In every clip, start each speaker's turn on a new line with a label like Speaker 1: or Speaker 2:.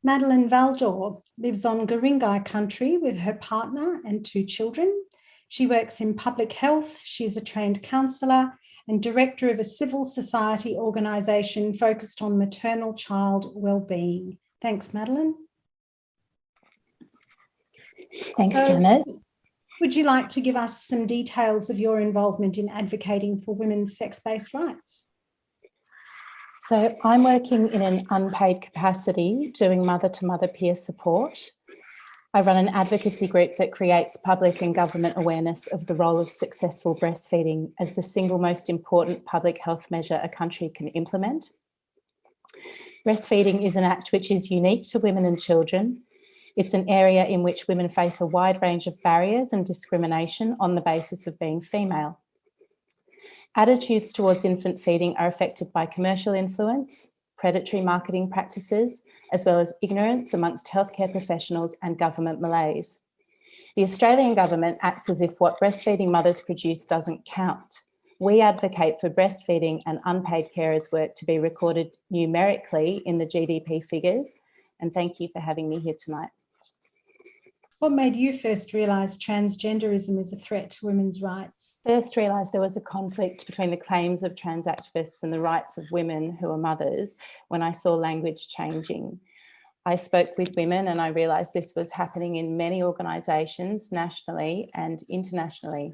Speaker 1: Madeleine Valdor lives on Gadigal country with her partner and 2 children. She works in public health. She's a trained counsellor and director of a civil society organisation focused on maternal child wellbeing. Thanks, Madeleine.
Speaker 2: Thanks, Janet.
Speaker 1: Would you like to give us some details of your involvement in advocating for women's sex-based rights?
Speaker 2: So I'm working in an unpaid capacity doing mother-to-mother peer support. I run an advocacy group that creates public and government awareness of the role of successful breastfeeding as the single most important public health measure a country can implement. Breastfeeding is an act which is unique to women and children. It's an area in which women face a wide range of barriers and discrimination on the basis of being female. Attitudes towards infant feeding are affected by commercial influence, predatory marketing practices, as well as ignorance amongst healthcare professionals and government malaise. The Australian government acts as if what breastfeeding mothers produce doesn't count. We advocate for breastfeeding and unpaid carers' work to be recorded numerically in the GDP figures, and thank you for having me here tonight.
Speaker 1: What made you first realise transgenderism is a threat to women's rights?
Speaker 2: First realised there was a conflict between the claims of trans activists and the rights of women who are mothers when I saw language changing. I spoke with women and I realised this was happening in many organisations nationally and internationally.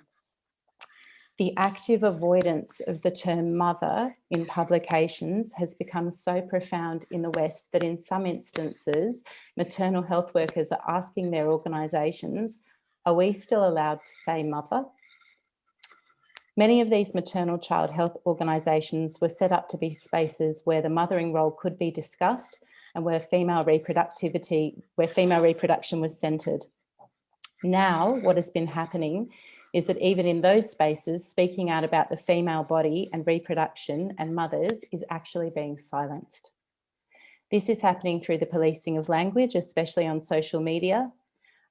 Speaker 2: The active avoidance of the term mother in publications has become so profound in the West that in some instances, maternal health workers are asking their organisations, are we still allowed to say mother? Many of these maternal child health organisations were set up to be spaces where the mothering role could be discussed and where female reproduction was centred. Now, what has been happening is that even in those spaces, speaking out about the female body and reproduction and mothers is actually being silenced. This is happening through the policing of language, especially on social media,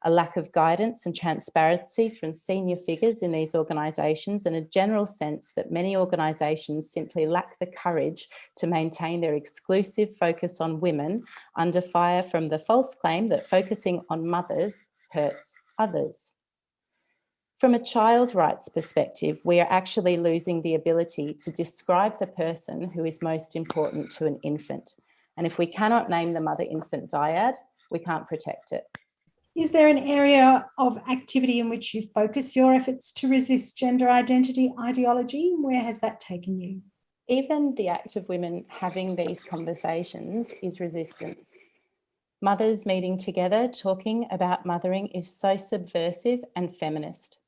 Speaker 2: a lack of guidance and transparency from senior figures in these organisations, and a general sense that many organisations simply lack the courage to maintain their exclusive focus on women under fire from the false claim that focusing on mothers hurts others. From a child rights perspective, we are actually losing the ability to describe the person who is most important to an infant. And if we cannot name the mother-infant dyad, we can't protect it.
Speaker 1: Is there an area of activity in which you focus your efforts to resist gender identity ideology? Where has that taken you?
Speaker 2: Even the act of women having these conversations is resistance. Mothers meeting together, talking about mothering is so subversive and feminist.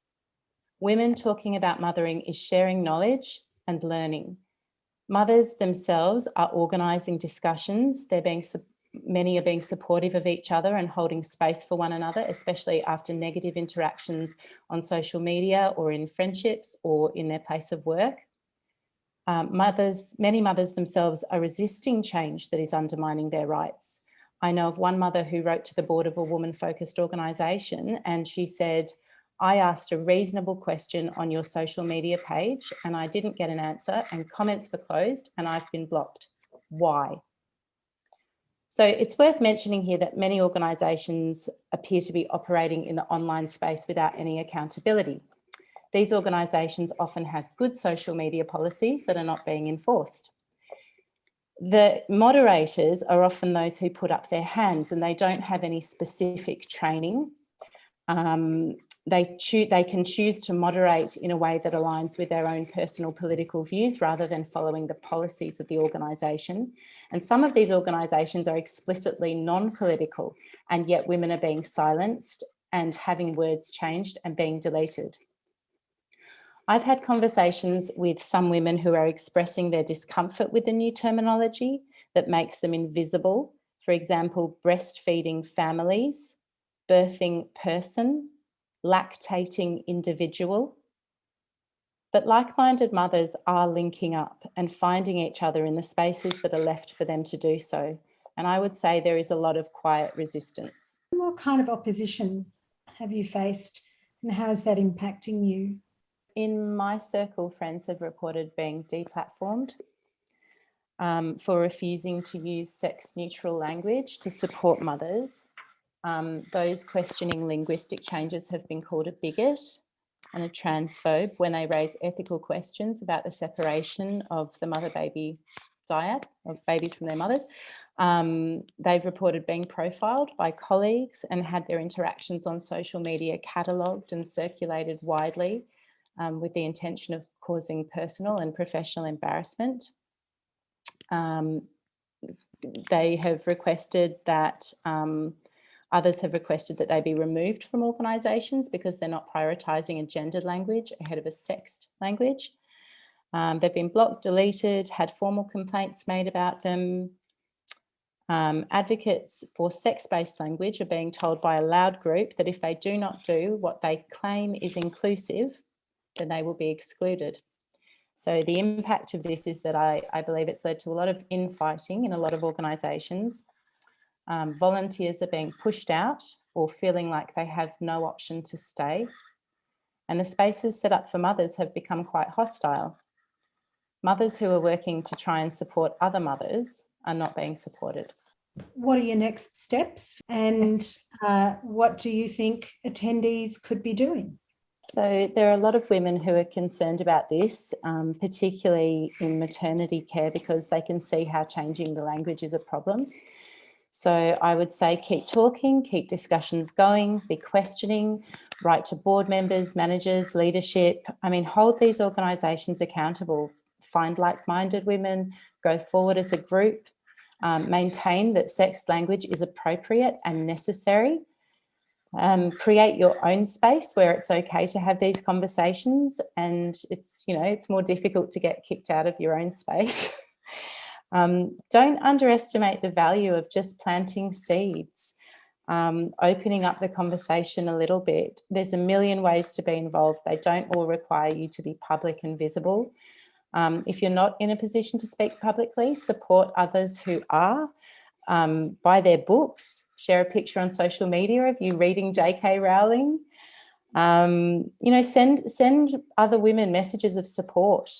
Speaker 2: Women talking about mothering is sharing knowledge and learning. Mothers themselves are organising discussions. Many are being supportive of each other and holding space for one another, especially after negative interactions on social media or in friendships or in their place of work. Many mothers themselves are resisting change that is undermining their rights. I know of one mother who wrote to the board of a woman-focused organisation and she said, I asked a reasonable question on your social media page and I didn't get an answer and comments were closed and I've been blocked. Why? So it's worth mentioning here that many organisations appear to be operating in the online space without any accountability. These organisations often have good social media policies that are not being enforced. The moderators are often those who put up their hands and they don't have any specific training. They can choose to moderate in a way that aligns with their own personal political views rather than following the policies of the organisation. And some of these organisations are explicitly non-political, and yet women are being silenced and having words changed and being deleted. I've had conversations with some women who are expressing their discomfort with the new terminology that makes them invisible. For example, breastfeeding families, birthing person, lactating individual. But like-minded mothers are linking up and finding each other in the spaces that are left for them to do so. And I would say there is a lot of quiet resistance.
Speaker 1: What kind of opposition have you faced and how is that impacting you?
Speaker 2: In my circle, friends have reported being deplatformed. for refusing to use sex-neutral language to support mothers. Those questioning linguistic changes have been called a bigot and a transphobe when they raise ethical questions about the separation of the mother-baby dyad, of babies from their mothers. They've reported being profiled by colleagues and had their interactions on social media catalogued and circulated widely with the intention of causing personal and professional embarrassment. They have requested that, others have requested that they be removed from organisations because they're not prioritising a gendered language ahead of a sexed language. They've been blocked, deleted, had formal complaints made about them. Advocates for sex-based language are being told by a loud group that if they do not do what they claim is inclusive, then they will be excluded. So the impact of this is that I believe it's led to a lot of infighting in a lot of organisations. Volunteers are being pushed out or feeling like they have no option to stay. And the spaces set up for mothers have become quite hostile. Mothers who are working to try and support other mothers are not being supported.
Speaker 1: What are your next steps, and what do you think attendees could be doing?
Speaker 2: So there are a lot of women who are concerned about this, particularly in maternity care, because they can see how changing the language is a problem. So I would say keep talking, keep discussions going, be questioning, write to board members, managers, leadership. I mean, hold these organisations accountable, find like-minded women, go forward as a group, maintain that sex language is appropriate and necessary. Create your own space where it's okay to have these conversations, and it's, you know, it's more difficult to get kicked out of your own space. Don't underestimate the value of just planting seeds, opening up the conversation a little bit. There's a million ways to be involved. They don't all require you to be public and visible. If you're not in a position to speak publicly, support others who are. Buy their books, share a picture on social media of you reading J.K. Rowling. You know, send other women messages of support.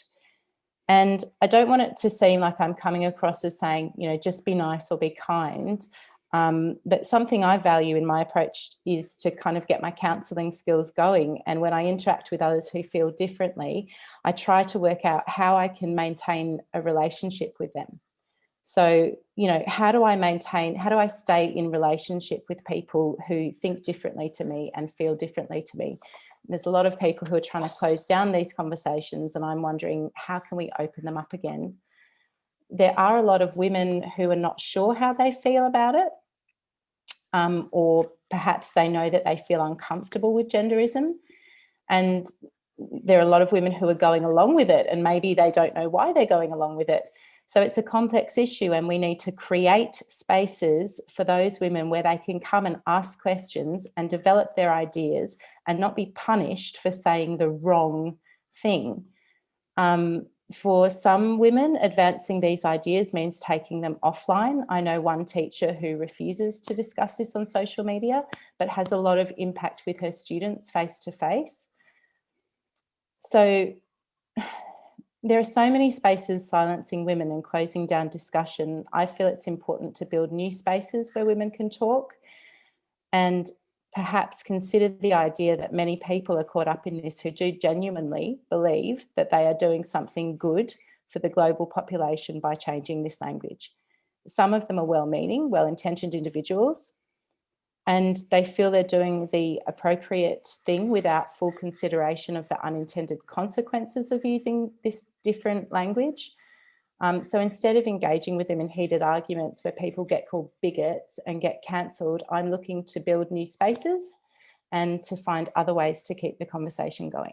Speaker 2: And I don't want it to seem like I'm coming across as saying, you know, just be nice or be kind. But something I value in my approach is to kind of get my counselling skills going. And when I interact with others who feel differently, I try to work out how I can maintain a relationship with them. So, you know, how do I stay in relationship with people who think differently to me and feel differently to me? There's a lot of people who are trying to close down these conversations, and I'm wondering, how can we open them up again? There are a lot of women who are not sure how they feel about it, or perhaps they know that they feel uncomfortable with genderism, and there are a lot of women who are going along with it, and maybe they don't know why they're going along with it. So it's a complex issue, and we need to create spaces for those women where they can come and ask questions and develop their ideas and not be punished for saying the wrong thing. For some women, advancing these ideas means taking them offline. I know one teacher who refuses to discuss this on social media, but has a lot of impact with her students face to face. So there are so many spaces silencing women and closing down discussion. I feel it's important to build new spaces where women can talk, and perhaps consider the idea that many people are caught up in this who do genuinely believe that they are doing something good for the global population by changing this language. Some of them are well-meaning, well-intentioned individuals, and they feel they're doing the appropriate thing without full consideration of the unintended consequences of using this different language. So instead of engaging with them in heated arguments where people get called bigots and get cancelled, I'm looking to build new spaces and to find other ways to keep the conversation going.